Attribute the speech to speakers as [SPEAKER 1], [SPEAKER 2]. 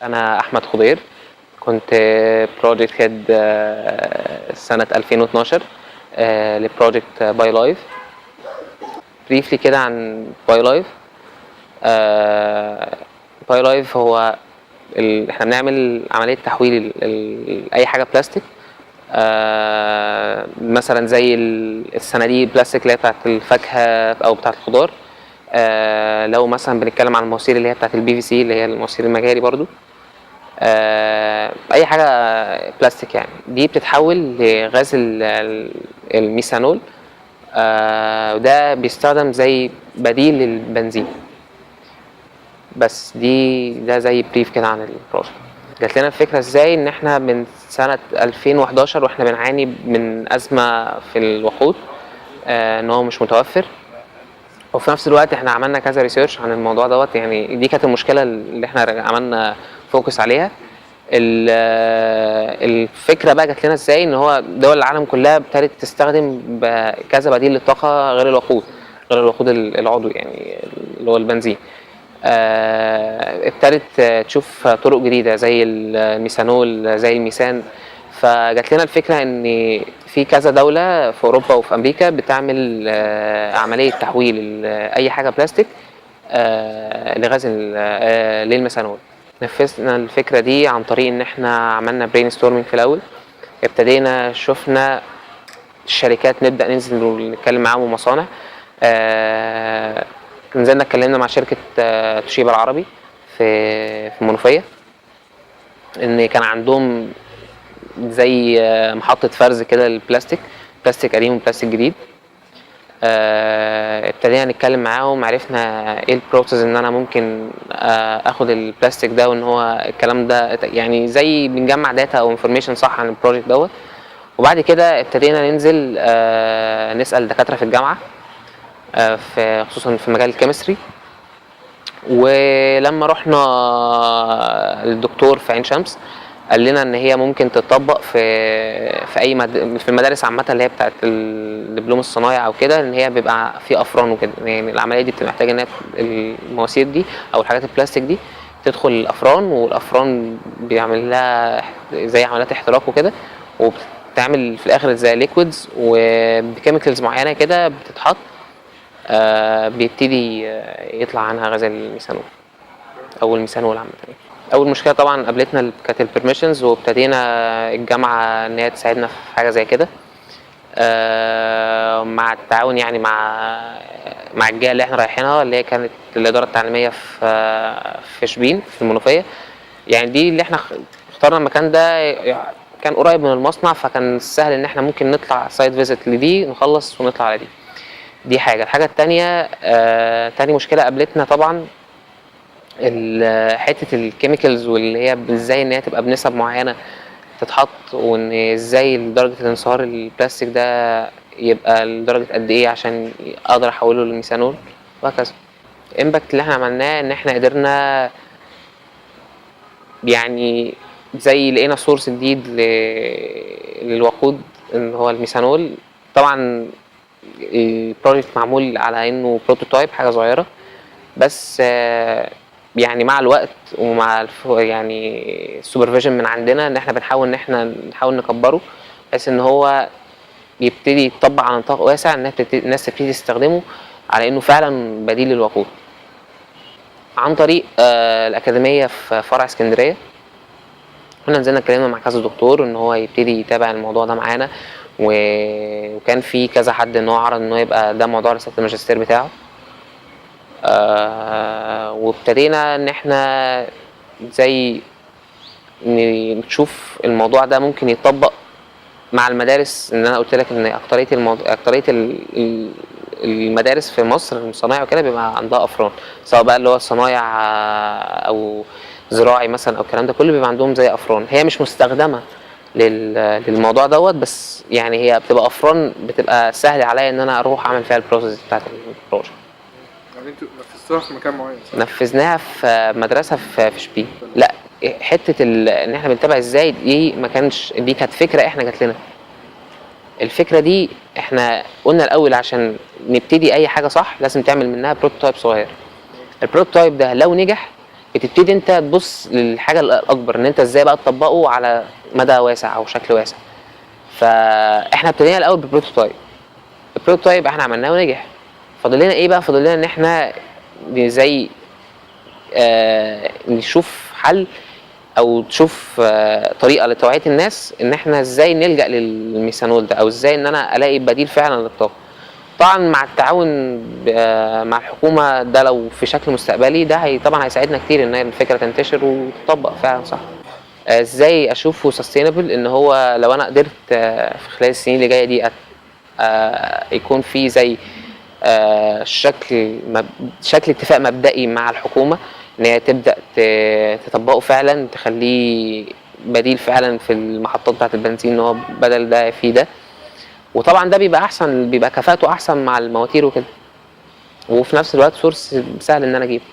[SPEAKER 1] انا احمد خضير، كنت بروجكت هيد سنه 2012 لبروجكت باي لايف. بريفلي كده عن باي لايف. باي لايف هو احنا بنعمل عمليه تحويل اي حاجه بلاستيك، مثلا زي الصناديق البلاستيك اللي هي بتاعت الفاكهه او بتاعت الخضار. لو مثلا بنتكلم عن المواسير اللي هي بتاعت البي في سي اللي هي المواسير المجاري برضو، اي حاجه بلاستيك يعني دي بتتحول لغاز الميثانول، وده بيستخدم زي بديل للبنزين. بس ده زي بريف كده عن البروجكت. جات لنا الفكره ازاي ان احنا من سنه 2011 واحنا بنعاني من ازمه في الوقود، ان هو مش متوفر، وفي نفس الوقت احنا عملنا كذا ريسيرش عن الموضوع دوت. يعني دي كانت المشكله اللي احنا عملنا فوكس عليها. الفكره بقى جات لنا ازاي ان هو دول العالم كلها ابتدت تستخدم كذا بديل للطاقه غير الوقود العضوي، يعني اللي هو البنزين. ابتدت تشوف طرق جديده زي الميثانول زي الميثان. فجات لنا الفكره ان في كذا دوله في اوروبا وفي امريكا بتعمل عمليه تحويل اي حاجه بلاستيك لغاز للميثانول. نفذنا الفكره دي عن طريق ان احنا عملنا برين ستورمينج في الاول. ابتدينا شفنا الشركات، نبدا ننزل ونتكلم معاهم ومصانع. نزلنا اتكلمنا مع شركه توشيبا العربي في المنوفيه، ان كان عندهم زي محطه فرز كده للبلاستيك، بلاستيك قديم وبلاستيك جديد. ابتدينا نتكلم معاهم، عرفنا ايه البروسيس ان انا ممكن اخد البلاستيك ده، وان هو الكلام ده يعني زي بنجمع داتا او انفورميشن صح عن البروجكت دوت. وبعد كده ابتدينا ننزل نسال دكاتره في الجامعه، خصوصا في مجال الكيمستري. ولما رحنا للدكتور في عين شمس قال لنا ان هي ممكن تطبق في اي في المدارس عامه اللي هي بتاعت الدبلوم الصنايع او كده، ان هي بيبقى في افران وكده. يعني العمليه دي بتبقى محتاجه ان المواسير دي او الحاجات البلاستيك دي تدخل الافران، والافران بيعمل لها زي عمليات احتراق وكده، وبتعمل في الاخر زي ليكويدز وبكيميكالز معينه كده بتتحط، بيبتدي يطلع عنها غاز الميثانول او الميثانول عامه. اول مشكله طبعا قابلتنا كانت البرميشنز، وابتدينا الجامعه ان هي تساعدنا في حاجه زي كده، مع التعاون يعني مع الجهه اللي احنا رايحينها اللي هي كانت الاداره التعليميه في شبين في المنوفيه. يعني دي اللي احنا اخترنا المكان ده، كان قريب من المصنع، فكان سهل ان احنا ممكن نطلع سايت فيزيت لدي نخلص ونطلع على دي حاجه. الحاجه الثانيه، تاني مشكله قابلتنا طبعا حته الكيميكالز، واللي هي ازاي ان هي تبقى بنسب معينه تتحط، وان ازاي درجه الانصهار البلاستيك ده يبقى لدرجه قد ايه عشان اقدر احوله للميثانول وهكذا. الامباكت اللي احنا عملناه ان احنا قدرنا يعني زي لقينا سورس جديد للوقود ان هو الميثانول. طبعا البروجكت معمول على انه بروتوتايب، حاجه صغيره، بس يعني مع الوقت ومع يعني السوبرفيجن من عندنا ان احنا بنحاول نحاول نكبره بحيث ان هو يبتدي يتطبق على نطاق واسع، الناس تبتدي تستخدمه على انه فعلا بديل للوقود. عن طريق الاكاديميه في فرع اسكندريه، كنا نزلنا اتكلمنا مع كذا دكتور ان هو يبتدي يتابع الموضوع ده معانا، وكان في كذا حد ان هو عرض ان هو يبقى ده موضوع رساله الماجستير بتاعه. وابتدينا ان احنا زي نشوف الموضوع ده ممكن يتطبق مع المدارس. ان انا قلت لك ان اكتريه المدارس في مصر الصنايع وكده بيبقى عندها افران، سواء بقى اللي هو الصنايع او زراعي مثلا او الكلام ده كله، بيبقى عندهم زي افران هي مش مستخدمه للموضوع دوت، بس يعني هي بتبقى افران بتبقى سهل عليا ان انا اروح اعمل فيها البروسيس بتاعت البروجكت.
[SPEAKER 2] يعني انتوا نفذتوها في مكان معين صح؟
[SPEAKER 1] نفذناها في مدرسه في شبين. لا، حته ان احنا بنتابع ازاي دي ما كانش، دي كانت فكره احنا جات لنا. الفكره دي احنا قلنا الاول عشان نبتدي اي حاجه صح لازم تعمل منها بروتوتايب صغير. البروتوتايب ده لو نجح بتبتدي انت تبص للحاجه الاكبر، ان انت ازاي بقى تطبقه على مدى واسع او شكل واسع. فاحنا ابتدينا الاول ببروتوتايب. البروتوتايب احنا عملناه ونجح. فاضل لنا ايه بقى؟ فاضل لنا ان احنا زي نشوف حل او تشوف طريقه لتوعيه الناس ان احنا ازاي نلجا للميثانول ده، او ازاي ان انا الاقي بديل فعلا للطاقه. طبعا مع التعاون مع الحكومه ده لو في شكل مستقبلي، ده طبعا هيساعدنا كتير ان الفكره تنتشر وتطبق فعلا صح. ازاي اشوفه سستينبل؟ ان هو لو انا قدرت في خلال السنين اللي جايه دي يكون في زي شكل اتفاق مبدئي مع الحكومه ان هي تبدا تطبقه فعلا، تخليه بديل فعلا في المحطات بتاعه البنزين، ان هو بدل ده في ده. وطبعا ده بيبقى احسن، بيبقى كفاءته احسن مع المواتير وكده، وفي نفس الوقت سورس سهل ان انا اجيبه.